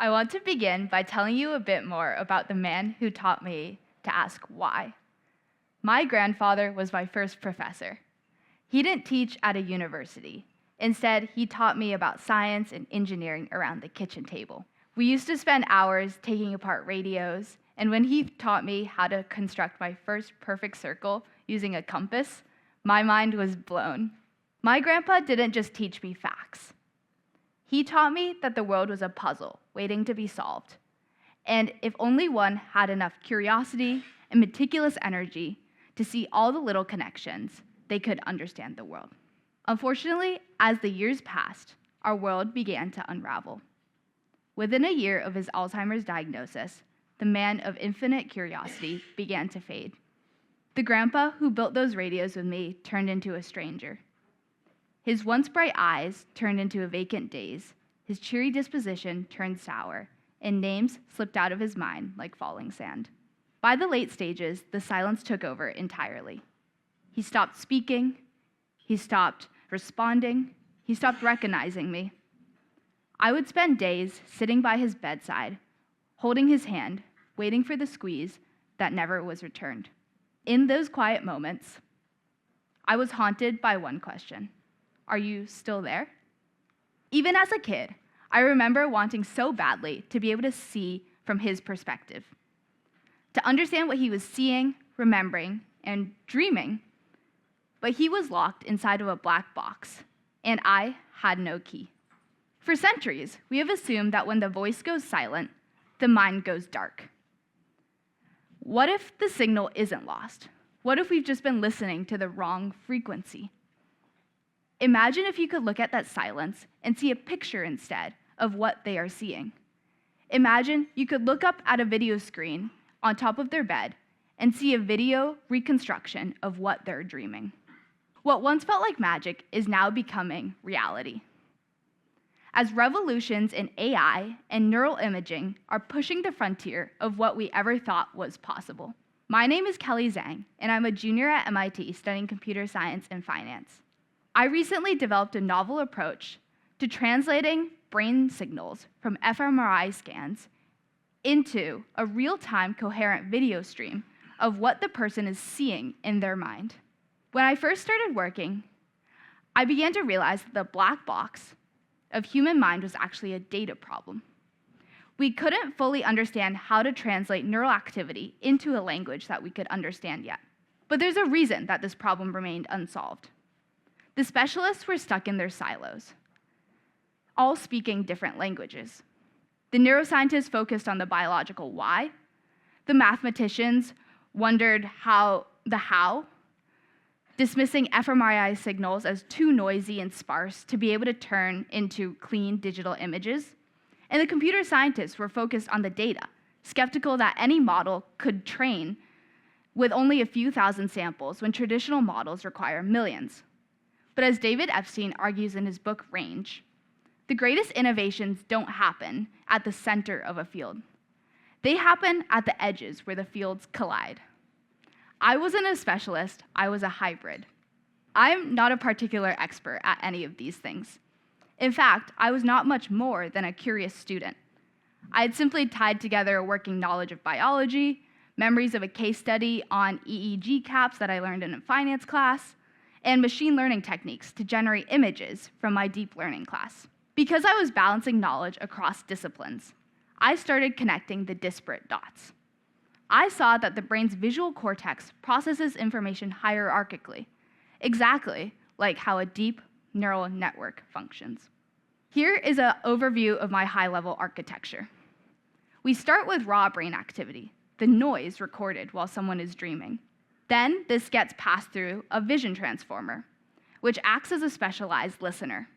I want to begin by telling you a bit more about the man who taught me to ask why. My grandfather was my first professor. He didn't teach at a university. Instead, he taught me about science and engineering around the kitchen table. We used to spend hours taking apart radios, and when he taught me how to construct my first perfect circle using a compass, my mind was blown. My grandpa didn't just teach me facts. He taught me that the world was a puzzle waiting to be solved, and if only one had enough curiosity and meticulous energy to see all the little connections, they could understand the world. Unfortunately, as the years passed, our world began to unravel. Within a year of his Alzheimer's diagnosis, the man of infinite curiosity began to fade. The grandpa who built those radios with me turned into a stranger. His once bright eyes turned into a vacant daze, his cheery disposition turned sour, and names slipped out of his mind like falling sand. By the late stages, the silence took over entirely. He stopped speaking, he stopped responding, he stopped recognizing me. I would spend days sitting by his bedside, holding his hand, waiting for the squeeze that never was returned. In those quiet moments, I was haunted by one question: are you still there? Even as a kid, I remember wanting so badly to be able to see from his perspective, to understand what he was seeing, remembering, and dreaming. But he was locked inside of a black box, and I had no key. For centuries, we have assumed that when the voice goes silent, the mind goes dark. What if the signal isn't lost? What if we've just been listening to the wrong frequency? Imagine if you could look at that silence and see a picture instead of what they are seeing. Imagine you could look up at a video screen on top of their bed and see a video reconstruction of what they're dreaming. What once felt like magic is now becoming reality. As revolutions in AI and neural imaging are pushing the frontier of what we ever thought was possible. My name is Kelly Zhang, and I'm a junior at MIT studying computer science and finance. I recently developed a novel approach to translating brain signals from fMRI scans into a real-time coherent video stream of what the person is seeing in their mind. When I first started working, I began to realize that the black box of human mind was actually a data problem. We couldn't fully understand how to translate neural activity into a language that we could understand yet. But there's a reason that this problem remained unsolved. The specialists were stuck in their silos, all speaking different languages. The neuroscientists focused on the biological why. The mathematicians wondered how, dismissing fMRI signals as too noisy and sparse to be able to turn into clean digital images. And the computer scientists were focused on the data, skeptical that any model could train with only a few thousand samples when traditional models require millions. But as David Epstein argues in his book Range, the greatest innovations don't happen at the center of a field. They happen at the edges where the fields collide. I wasn't a specialist, I was a hybrid. I'm not a particular expert at any of these things. In fact, I was not much more than a curious student. I had simply tied together a working knowledge of biology, memories of a case study on EEG caps that I learned in a finance class, and machine learning techniques to generate images from my deep learning class. Because I was balancing knowledge across disciplines, I started connecting the disparate dots. I saw that the brain's visual cortex processes information hierarchically, exactly like how a deep neural network functions. Here is an overview of my high-level architecture. We start with raw brain activity, the noise recorded while someone is dreaming. Then this gets passed through a vision transformer, which acts as a specialized listener.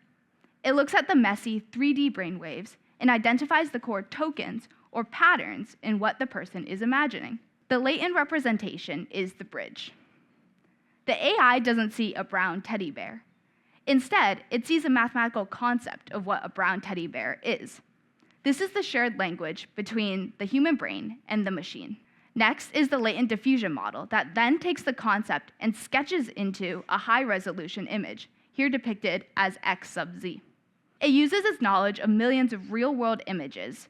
It looks at the messy 3D brainwaves and identifies the core tokens or patterns in what the person is imagining. The latent representation is the bridge. The AI doesn't see a brown teddy bear. Instead, it sees a mathematical concept of what a brown teddy bear is. This is the shared language between the human brain and the machine. Next is the latent diffusion model that then takes the concept and sketches into a high-resolution image, here depicted as X sub z. It uses its knowledge of millions of real-world images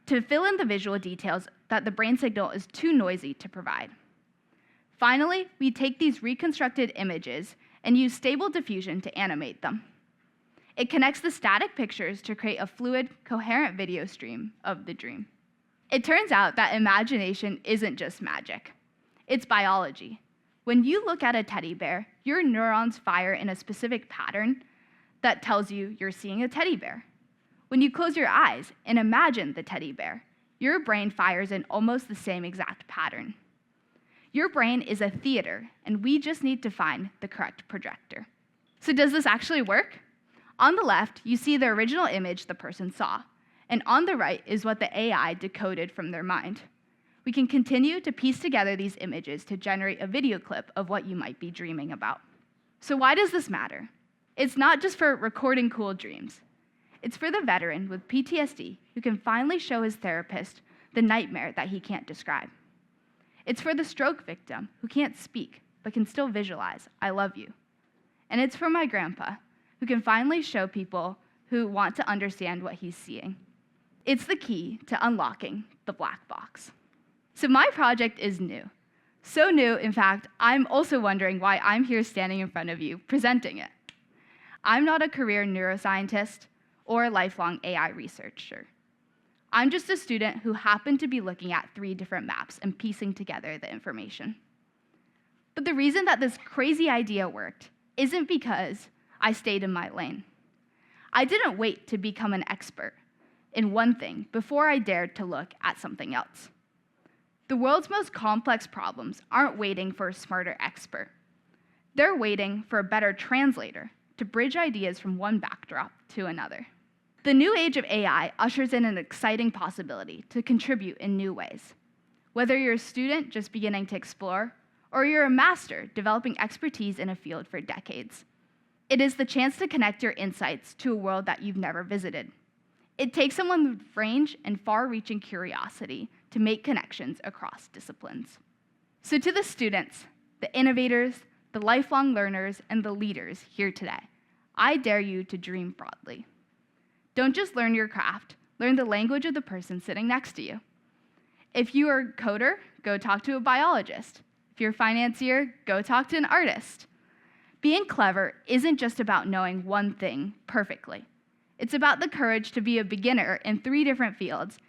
to fill in the visual details that the brain signal is too noisy to provide. Finally, we take these reconstructed images and use stable diffusion to animate them. It connects the static pictures to create a fluid, coherent video stream of the dream. It turns out that imagination isn't just magic. It's biology. When you look at a teddy bear, your neurons fire in a specific pattern that tells you you're seeing a teddy bear. When you close your eyes and imagine the teddy bear, your brain fires in almost the same exact pattern. Your brain is a theater, and we just need to find the correct projector. So does this actually work? On the left, you see the original image the person saw, and on the right is what the AI decoded from their mind. We can continue to piece together these images to generate a video clip of what you might be dreaming about. So why does this matter? It's not just for recording cool dreams. It's for the veteran with PTSD who can finally show his therapist the nightmare that he can't describe. It's for the stroke victim who can't speak but can still visualize, "I love you." And it's for my grandpa who can finally show people who want to understand what he's seeing. It's the key to unlocking the black box. So my project is new. So new, in fact, I'm also wondering why I'm here standing in front of you presenting it. I'm not a career neuroscientist or a lifelong AI researcher. I'm just a student who happened to be looking at 3 different maps and piecing together the information. But the reason that this crazy idea worked isn't because I stayed in my lane. I didn't wait to become an expert in one thing before I dared to look at something else. The world's most complex problems aren't waiting for a smarter expert. They're waiting for a better translator to bridge ideas from one backdrop to another. The new age of AI ushers in an exciting possibility to contribute in new ways. Whether you're a student just beginning to explore, or you're a master developing expertise in a field for decades, it is the chance to connect your insights to a world that you've never visited. It takes someone with range and far-reaching curiosity to make connections across disciplines. So to the students, the innovators, the lifelong learners, and the leaders here today, I dare you to dream broadly. Don't just learn your craft, learn the language of the person sitting next to you. If you are a coder, go talk to a biologist. If you're a financier, go talk to an artist. Being clever isn't just about knowing one thing perfectly. It's about the courage to be a beginner in 3 different fields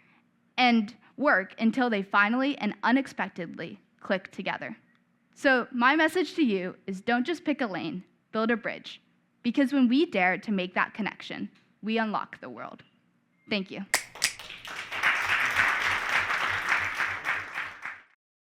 and work until they finally and unexpectedly click together. So my message to you is don't just pick a lane, build a bridge. Because when we dare to make that connection, we unlock the world. Thank you.